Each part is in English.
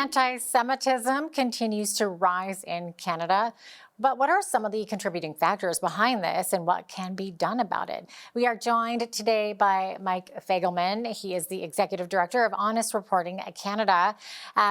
Anti-Semitism continues to rise in Canada. But what are some of the contributing factors behind this and what can be done about it? We are joined today by Mike Fegelman. He is the Executive Director of Honest Reporting Canada.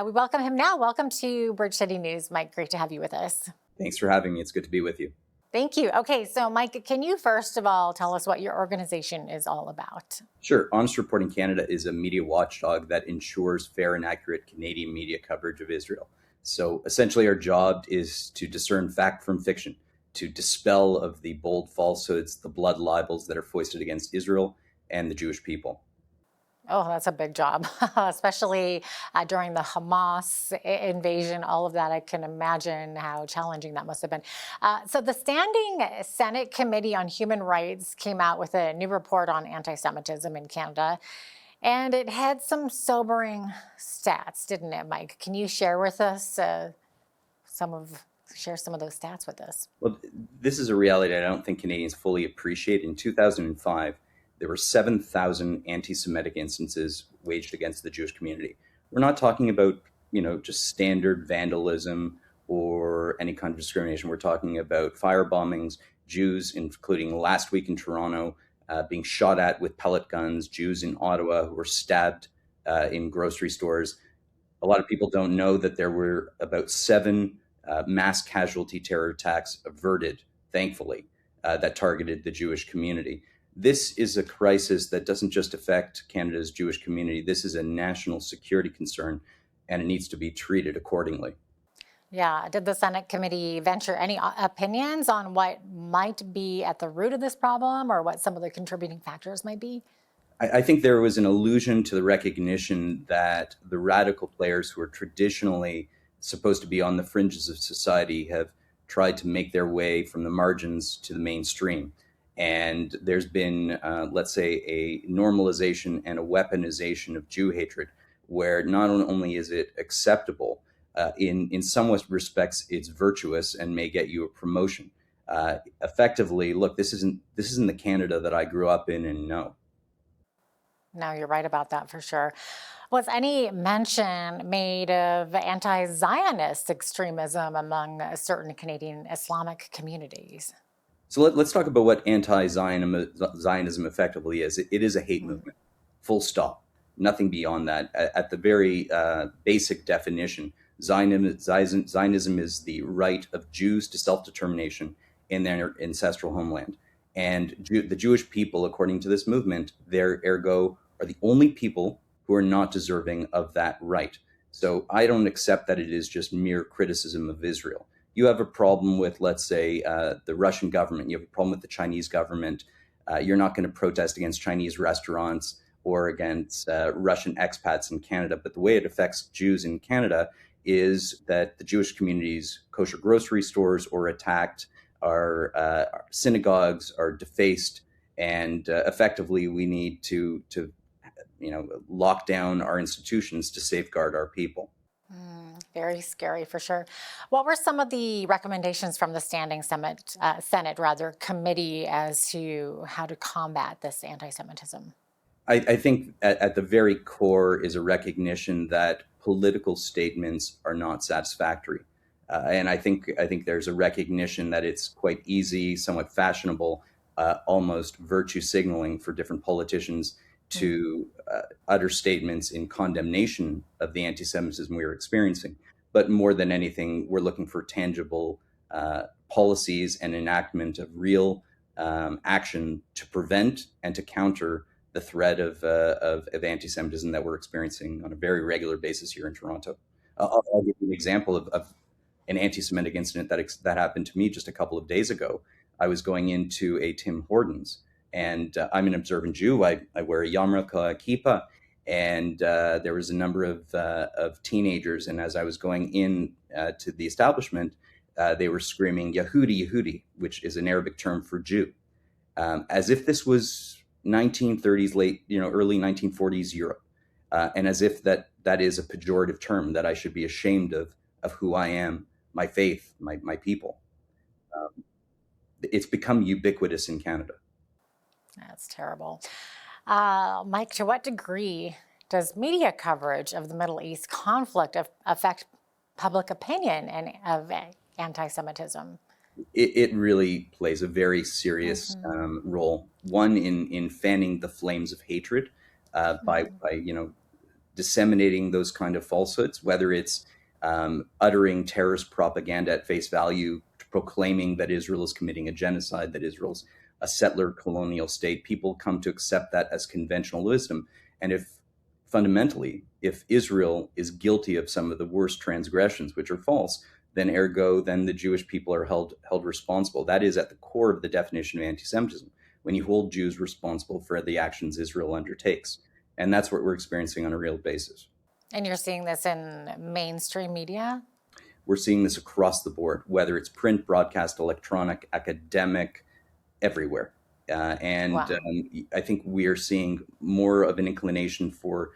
We welcome him now. Welcome to Bridge City News. Mike, great to have you with us. Thanks for having me. It's good to be with you. Thank you. Okay, so Mike, can you first of all tell us what your organization is all about? Sure. Honest Reporting Canada is a media watchdog that ensures fair and accurate Canadian media coverage of Israel. So essentially our job is to discern fact from fiction, to dispel of the bold falsehoods, the blood libels that are foisted against Israel and the Jewish people. Oh, that's a big job, especially during the Hamas invasion, all of that. I can imagine how challenging that must have been. So the Standing Senate Committee on Human Rights came out with a new report on anti-Semitism in Canada, and it had some sobering stats, didn't it, Mike? Can you share with us some of those stats with us? Well, this is a reality I don't think Canadians fully appreciate. In 2005, there were 7,000 anti-Semitic instances waged against the Jewish community. We're not talking about, just standard vandalism or any kind of discrimination. We're talking about fire bombings, Jews, including last week in Toronto, being shot at with pellet guns, Jews in Ottawa who were stabbed in grocery stores. A lot of people don't know that there were about 7 mass casualty terror attacks averted, thankfully, that targeted the Jewish community. This is a crisis that doesn't just affect Canada's Jewish community. This is a national security concern, and it needs to be treated accordingly. Yeah. Did the Senate committee venture any opinions on what might be at the root of this problem or what some of the contributing factors might be? I think there was an allusion to the recognition that the radical players who are traditionally supposed to be on the fringes of society have tried to make their way from the margins to the mainstream. And there's been, let's say, a normalization and a weaponization of Jew hatred, where not only is it acceptable, in some respects, it's virtuous and may get you a promotion. Effectively, look, this isn't the Canada that I grew up in and know. No, you're right about that for sure. Was any mention made of anti-Zionist extremism among certain Canadian Islamic communities? So let's talk about what anti-Zionism effectively is. It is a hate movement, full stop, nothing beyond that. At the very basic definition, Zionism is the right of Jews to self-determination in their ancestral homeland. And the Jewish people, according to this movement, their ergo are the only people who are not deserving of that right. So I don't accept that it is just mere criticism of Israel. You have a problem with, let's say, the Russian government. You have a problem with the Chinese government. You're not going to protest against Chinese restaurants or against Russian expats in Canada. But the way it affects Jews in Canada is that the Jewish community's kosher grocery stores are attacked, our synagogues are defaced, and effectively we need to lock down our institutions to safeguard our people. Very scary for sure. What were some of the recommendations from the Standing Senate committee as to how to combat this anti-Semitism? I think at the very core is a recognition that political statements are not satisfactory. And I think there's a recognition that it's quite easy, somewhat fashionable, almost virtue signaling for different politicians to utter statements in condemnation of the anti-Semitism we are experiencing. But more than anything, we're looking for tangible policies and enactment of real action to prevent and to counter the threat of anti-Semitism that we're experiencing on a very regular basis here in Toronto. I'll give you an example of an anti-Semitic incident that happened to me just a couple of days ago. I was going into a Tim Hortons, and I'm an observant Jew. I wear a yarmulke, kippah, and there was a number of teenagers. And as I was going in to the establishment, they were screaming "Yehudi, Yehudi," which is an Arabic term for Jew, as if this was 1930s, early 1940s Europe, and as if that is a pejorative term that I should be ashamed of who I am, my faith, my people. It's become ubiquitous in Canada. That's terrible. Mike, to what degree does media coverage of the Middle East conflict affect public opinion and of anti-Semitism? It really plays a very serious role. One in fanning the flames of hatred by disseminating those kind of falsehoods, whether it's uttering terrorist propaganda at face value, proclaiming that Israel is committing a genocide, that Israel's a settler colonial state. People come to accept that as conventional wisdom. And if Israel is guilty of some of the worst transgressions, which are false, then then the Jewish people are held responsible. That is at the core of the definition of anti-Semitism, when you hold Jews responsible for the actions Israel undertakes. And that's what we're experiencing on a real basis. And you're seeing this in mainstream media? We're seeing this across the board, whether it's print, broadcast, electronic, academic, everywhere. Wow. I think we are seeing more of an inclination for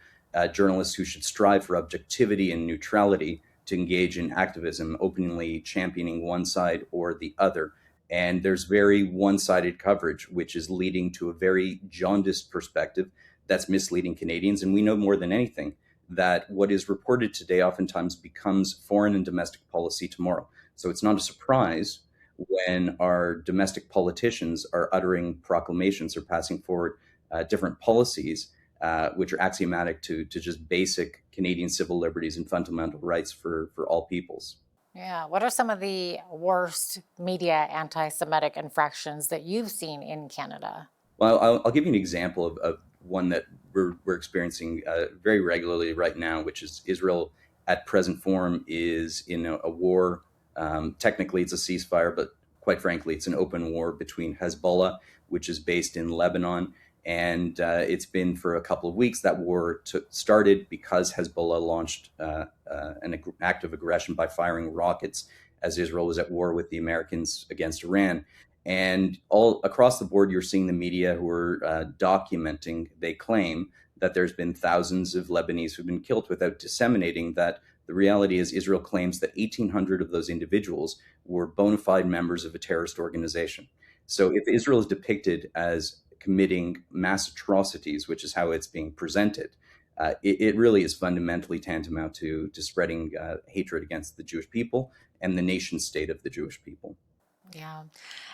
journalists who should strive for objectivity and neutrality to engage in activism, openly championing one side or the other. And there's very one-sided coverage, which is leading to a very jaundiced perspective that's misleading Canadians. And we know more than anything that what is reported today oftentimes becomes foreign and domestic policy tomorrow. So it's not a surprise when our domestic politicians are uttering proclamations or passing forward different policies, which are axiomatic to just basic Canadian civil liberties and fundamental rights for all peoples. Yeah. What are some of the worst media anti-Semitic infractions that you've seen in Canada? Well, I'll give you an example of one that we're experiencing very regularly right now, which is Israel at present form is in a war. Technically, it's a ceasefire, but quite frankly, it's an open war between Hezbollah, which is based in Lebanon, and it's been for a couple of weeks. That war started because Hezbollah launched an act of aggression by firing rockets as Israel was at war with the Americans against Iran. And all across the board, you're seeing the media who are documenting, they claim that there's been thousands of Lebanese who've been killed without disseminating that the reality is Israel claims that 1,800 of those individuals were bona fide members of a terrorist organization. So if Israel is depicted as committing mass atrocities, which is how it's being presented, it really is fundamentally tantamount to spreading hatred against the Jewish people and the nation state of the Jewish people. Yeah.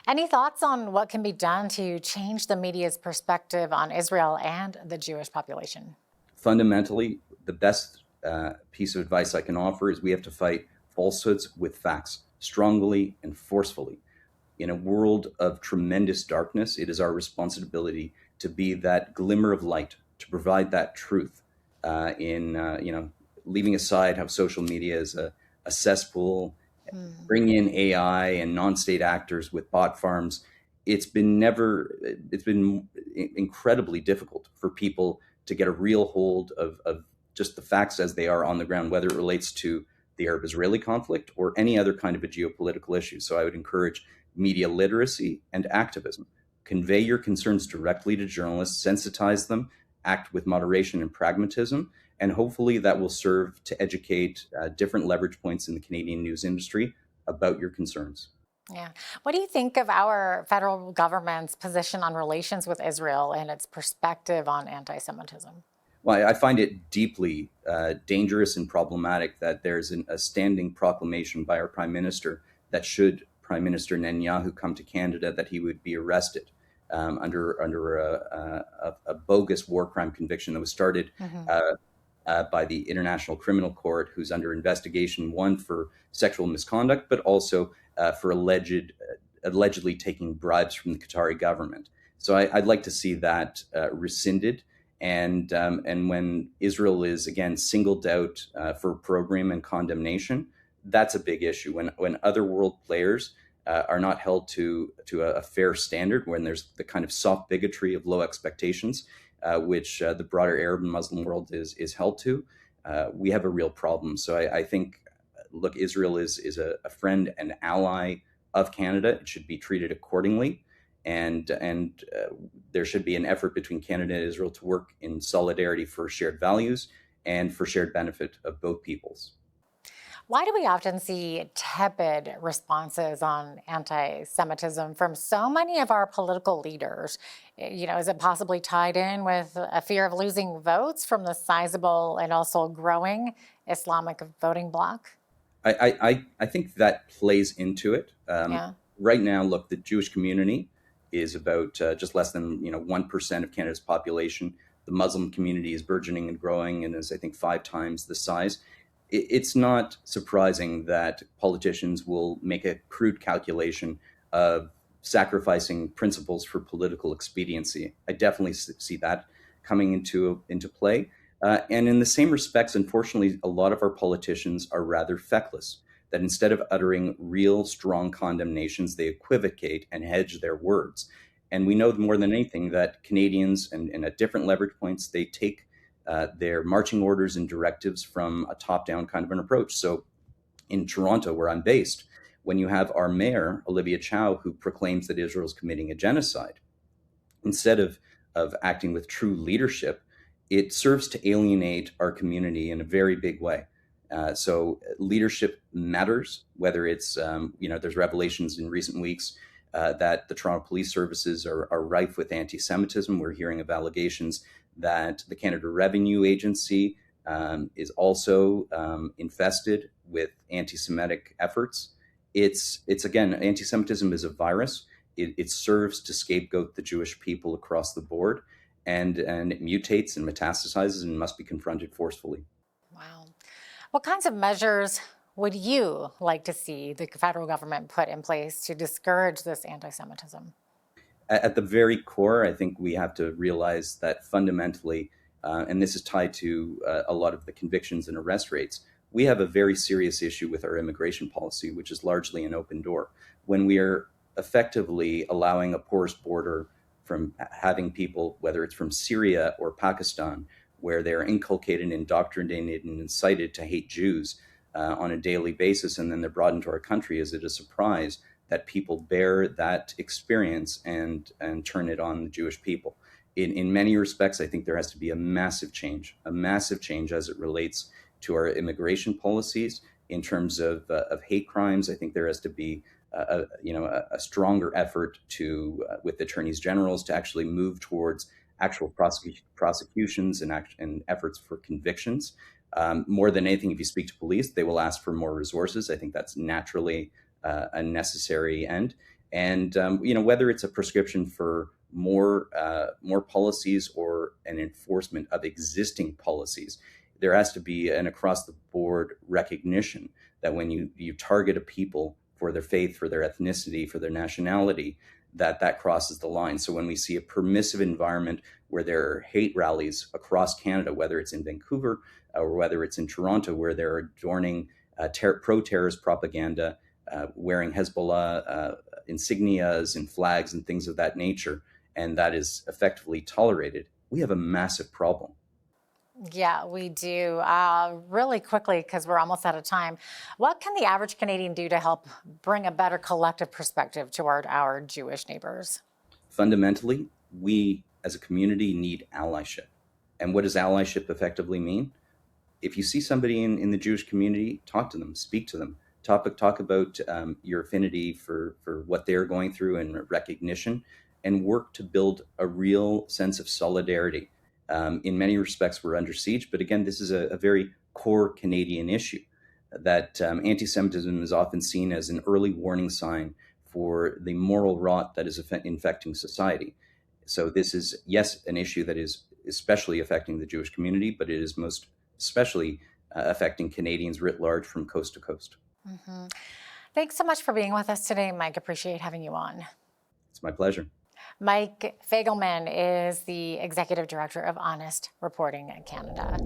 Any thoughts on what can be done to change the media's perspective on Israel and the Jewish population? Fundamentally, the best piece of advice I can offer is we have to fight falsehoods with facts, strongly and forcefully. In a world of tremendous darkness, it is our responsibility to be that glimmer of light, to provide that truth. Leaving aside how social media is a cesspool, bring in AI and non-state actors with bot farms. It's been incredibly difficult for people to get a real hold of just the facts as they are on the ground, whether it relates to the Arab-Israeli conflict or any other kind of a geopolitical issue. So I would encourage media literacy and activism. Convey your concerns directly to journalists, sensitize them, act with moderation and pragmatism, and hopefully that will serve to educate different leverage points in the Canadian news industry about your concerns. Yeah. What do you think of our federal government's position on relations with Israel and its perspective on anti-Semitism? Well, I find it deeply dangerous and problematic that there's a standing proclamation by our Prime Minister that should Prime Minister Netanyahu come to Canada, that he would be arrested under a bogus war crime conviction that was started by the International Criminal Court, who's under investigation, one for sexual misconduct, but also for allegedly taking bribes from the Qatari government. So I'd like to see that rescinded. And when Israel is again singled out for opprobrium and condemnation, that's a big issue. When other world players are not held to a fair standard, when there's the kind of soft bigotry of low expectations, which the broader Arab and Muslim world is held to, we have a real problem. So I think, look, Israel is a friend and ally of Canada. It should be treated accordingly. And there should be an effort between Canada and Israel to work in solidarity for shared values and for shared benefit of both peoples. Why do we often see tepid responses on anti-Semitism from so many of our political leaders Is it possibly tied in with a fear of losing votes from the sizable and also growing Islamic voting bloc? I think that plays into it. Yeah. Right now, look, the Jewish community is about just less than 1% of Canada's population. The Muslim community is burgeoning and growing, and is I think 5 times the size. It's not surprising that politicians will make a crude calculation of sacrificing principles for political expediency. I definitely see that coming into play. And in the same respects, unfortunately, a lot of our politicians are rather feckless, that instead of uttering real strong condemnations, they equivocate and hedge their words. And we know more than anything that Canadians, and at different leverage points, they take their marching orders and directives from a top-down kind of an approach. So in Toronto, where I'm based, when you have our mayor, Olivia Chow, who proclaims that Israel is committing a genocide, instead of acting with true leadership, it serves to alienate our community in a very big way. So leadership matters, whether it's, there's revelations in recent weeks that the Toronto Police Services are rife with antisemitism. We're hearing of allegations that the Canada Revenue Agency is also infested with anti-Semitic efforts. It's again, anti-Semitism is a virus. It serves to scapegoat the Jewish people across the board, and it mutates and metastasizes and must be confronted forcefully. Wow. What kinds of measures would you like to see the federal government put in place to discourage this anti-Semitism? At the very core, I think we have to realize that fundamentally, and this is tied to a lot of the convictions and arrest rates, we have a very serious issue with our immigration policy, which is largely an open door. When we are effectively allowing a porous border from having people, whether it's from Syria or Pakistan, where they're inculcated, indoctrinated, and incited to hate Jews on a daily basis, and then they're brought into our country, is it a surprise that people bear that experience and turn it on the Jewish people? In many respects, I think there has to be a massive change as it relates to our immigration policies in terms of hate crimes. I think there has to be a stronger effort to with attorneys generals to actually move towards actual prosecutions and efforts for convictions. More than anything, if you speak to police, they will ask for more resources. I think that's naturally a necessary end. And whether it's a prescription for more policies or an enforcement of existing policies, there has to be an across the board recognition that when you target a people for their faith, for their ethnicity, for their nationality, that crosses the line. So when we see a permissive environment where there are hate rallies across Canada, whether it's in Vancouver or whether it's in Toronto, where they're adorning pro-terrorist propaganda, wearing Hezbollah insignias and flags and things of that nature, and that is effectively tolerated, we have a massive problem. Yeah, we do. Really quickly, because we're almost out of time, what can the average Canadian do to help bring a better collective perspective toward our Jewish neighbors? Fundamentally, we as a community need allyship. And what does allyship effectively mean? If you see somebody in the Jewish community, talk to them, speak to them, talk about your affinity for what they're going through and recognition, and work to build a real sense of solidarity. In many respects, we're under siege, but again, this is a very core Canadian issue, that anti-Semitism is often seen as an early warning sign for the moral rot that is infecting society. So this is, yes, an issue that is especially affecting the Jewish community, but it is most especially affecting Canadians writ large from coast to coast. Mm-hmm. Thanks so much for being with us today, Mike. Appreciate having you on. It's my pleasure. Mike Fegelman is the Executive Director of Honest Reporting Canada.